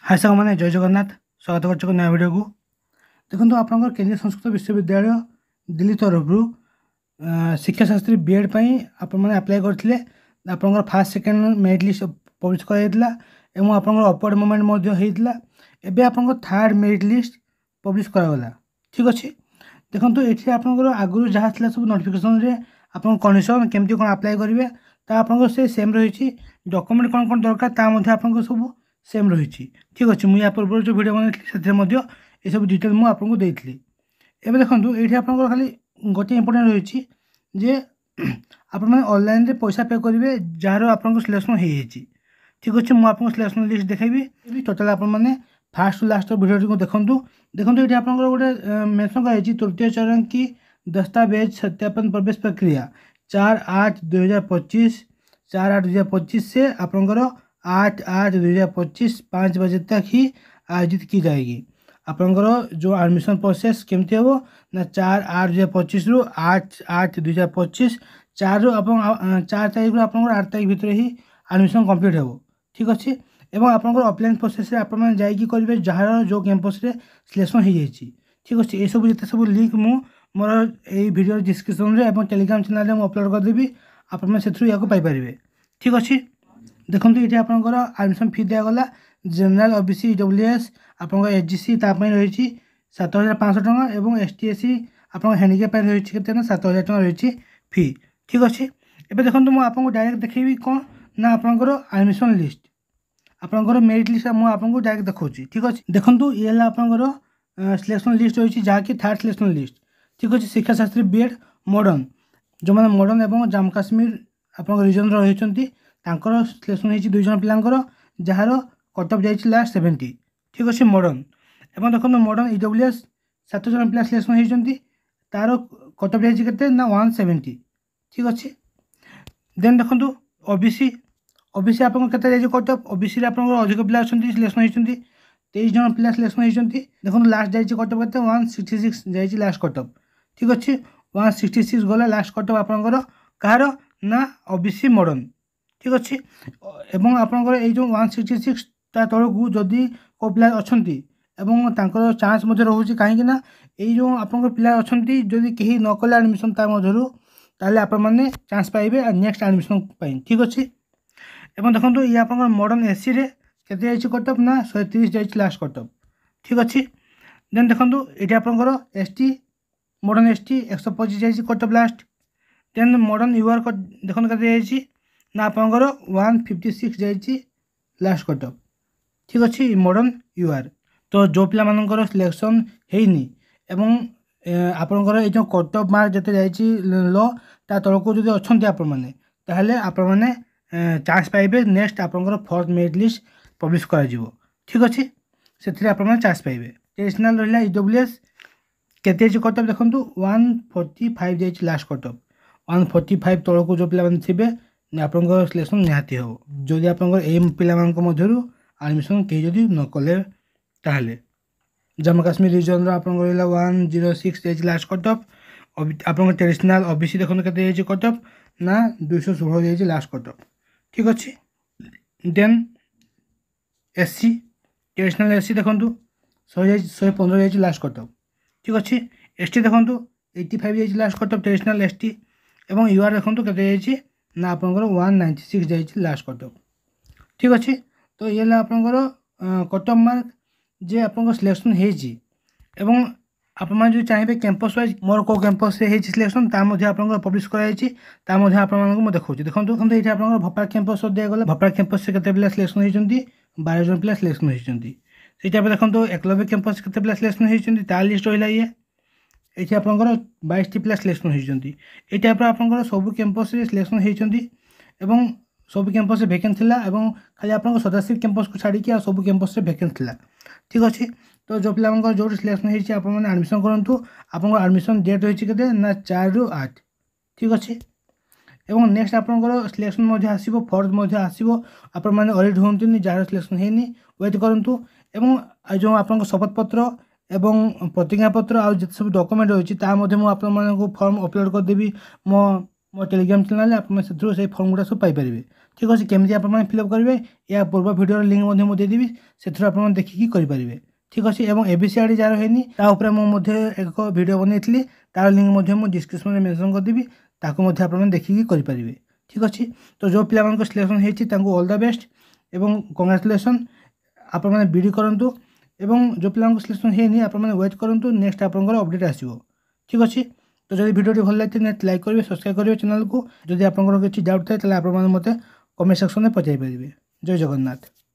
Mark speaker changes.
Speaker 1: हाय साग मैंने जय जगन्नाथ स्वागत कर नया वीडियो को देखो आप केंद्रीय संस्कृत विश्वविद्यालय दिल्ली तरफ शिक्षा शास्त्री बीएड आप्लाय करते आप first second merit list publish कराइला आप अपवर्ड मूवमेंट एवं आप थर्ड मेरिट लिस्ट पब्लिश करागला। ठीक अच्छे देखो ये आपंकर आगुरी जहाँ सब नोटिफिकेशन आप कंडीशन केमती कौन अप्लाई करेंगे तो से सेम रही डॉक्यूमेंट कौन कौन दरकार आप सब सेम रही। ठीक अच्छे मुझे पूर्व जो वीडियो बनाई ये सब डिटेल मुझे देती एवं देखो ये आप खाली गोटे इम्पोर्टाट रही जे आप ऑनलाइन पैसा पे करेंगे जार आप सिलेक्शन हो जाए। ठीक अच्छे मुझे सिलेक्शन लिस्ट देखी टोटाल आप फास्ट टू लास्ट वीडियो को देखूँ देखो ये आप गोटे मेंशन कर तृतीय चरण की दस्तावेज सत्यापन प्रवेश प्रक्रिया 4/8/2025 4/8/2025 से आपंकर 8/8/2025 5 बजे तक ही आयोजित की जाएगी। आपंकर जो एडमिशन प्रोसेस केमती हम ना 4/8/2025 रु 8/8/2025 4 तारीख रु आप 8 तारीख भितर ही एडमिशन कंप्लीट हो। ठीक अच्छे एवं आप ऑफलाइन प्रोसेस करेंगे जार जो कैंपस रे सिलेक्शन हो जाए। ठीक अच्छे ये सब जिते सब लिंक मोर ये वीडियो डिस्क्रिप्शन में टेलीग्राम चैनल में अपलोड करदेवी आपको पाइपर। ठीक अच्छे देखो ये आपंकर एडमिशन फी दिगला जनरल ओबीसी ईडब्ल्यूएस आप एचजीसी रही 7,500 टଙ୍କା एवं एसटीएससी आप हैंडिकैप रही 7,000 टଙ୍କା रही फी। ठीक अच्छे एवं देखो मुझे आपको डायरेक्ट देखी कौन ना आपंकर एडमिशन लिस्ट आपंकर मेरिट लिस्ट मुझे डायरेक्ट देखा। ठीक अच्छे देखो ये आपंकर सिलेक्शन लिस्ट रही जहाँकि थर्ड सिलेक्शन लिस्ट। ठीक अच्छे शिक्षा शास्त्री बीएड मॉडर्न जो मैंने मॉडर्न एवं जम्मू काश्मीर आप रिजन रही सिलेक्शन हो 2 जन पिलांकर जार कट अफ जाइए लास्ट 70। ठीक अच्छे मॉडर्न एवं देखो मॉडर्न ईडब्ल्यूएस 7 जन पिला सिलेक्शन होती तार कट अफ जाइए ना 170। ठीक अच्छे देन देखो ओबीसी ओबीसी आप कट अफ ओबीसी आप अधिक पिला सिलेक्शन होती 23 जन पिला सिलेक्शन होती देखो लास्ट जाइए कट अफ के 166 जाइए लास्ट कट अफ। ठीक अच्छे 166 गला लास्ट कट अफ आपंकर कहार ना ओबीसी मॉडर्न। ठीक अच्छे एवं आपंकर ये जो 166 तलू जदि को पिला अच्छा चान्स रोचे कहीं जो आप पिला अच्छा जदि कहीं न कले एडमिशन ताल आप चान्स पाइबे नेक्स्ट एडमिशन। ठीक अच्छे एवं देखो ये आप मॉडर्न एससी रे केते कट अफ ना 130 जाइए लास्ट कट अफ। ठीक अच्छे देन देखो ये आपंकर एसटी मॉडर्न एसटी 125 जाइए cut of last then modern UR देखो के ना आपंकर 156 जाइए लास्ट कट अफ। ठीक अच्छे मॉडर्न यूआर तो जो पिला मानकर सिलेक्शन होनी एवं आपंकर ये कट अफ मार्क जिते जाइए लो ता तलक जो अच्छा आप चान्स पाइबे नेक्स्ट आपंकर फोर्थ मेरिट लिस्ट पब्लिश कर। ठीक अच्छे से आप चान्स पाइबे। ट्रेडिशनल रहा ईडब्ल्यूएस केते कट अफ देखो 145 जाइए लास्ट कट अफ 145 तलक जो पिला थे आप सिलेक्शन निहाती हो जदि आप पिला एडमिशन कहीं न कले ताहले जम्मू काश्मीर रिजन आप 106 जाइए लास्ट कट अफ आप ट्रेडिशनल ओबीसी देखो के कट अफ ना 216 जाइए लास्ट कट अफ। ठीक अच्छे देन एससी ट्रेडिशनल एससी देखो 115 जाइए लास्ट कट अफ। ठीक अच्छे एसटी देखो 85 जाइए last cut off traditional ST एवं यूआर देखो के ना आप 196 जाइए लास्ट कट अफ। ठीक अच्छे तो ये आपंकर कट अफ मार्क जे आप सिलेक्शन हो आप जो चाहिए कैंपस वाइज मोर को कैंपस से सिलेक्शन आप पब्लिश कराई देखा। देखो ये आप भोपाल कैंपस दिगला भोपाल कैंपस से केते पिला सिलेक्शन होती 12 जन पिला सिलेक्शन होती से देखो एकलव्य कैंपस केते पिला सिलेक्शन होती तार लिस्ट रहा ये आपंकर 22 पिला सिलेक्शन होती ये आपंकर सब कैंपस सिलेक्शन होती सब कैंपस भैकेंट थिला खाली आप 87 कैंपस को छाड़ी सब कैंपस भैकेंट थिला। ठीक अच्छे तो जो पिला जो सिलेक्शन होती आप एडमिशन करूँ आप एडमिशन डेट रही के ना 4 रु 8। ठीक अच्छे एवं नेक्स्ट आपंकर सिलेक्शन आसो फोर्थ आसो आप ऑडिट हूँ जार सिलेक्शन होनी वेट करूँ एवं जो आप शपथ पत्र एवं प्रतिज्ञापत्र आज सब डॉक्यूमेंट रही आप फॉर्म अपलोड करदेवी मो मो टेलीग्राम चैनल से फॉर्म गुड़ा सब पाइपर। ठीक अच्छे केमी आप फिलअप करेंगे या पूर्व भिडियो लिंक मुझे देदेवि से आप देखिकी करेंगे। ठीक अच्छे और एबीसीआईडी जार है मुझे एक भिडियो बनई तार लिंक मुझे डिस्क्रिप्शन में मेंशन करदेवी ताकू आप देखिकी करेंगे। ठीक अच्छे तो जो पिला सिलेक्शन होती ऑल द बेस्ट एवं कंग्रेचुलेसन आप बीडी करूँ एवं जो पिला सिलेक्शन होनी आप वेट करूँ नेक्स्ट आपंकर अपडेट आसो। ठीक अच्छे तो जब भिडियो भल लगे नेक्स्ट लाइक करेंगे सब्सक्राइब करेंगे चैनल को। जदि आपंकर किसी डाउट थाए आप मत कमेंट सेक्शन में पचाई पारे। जय जगन्नाथ।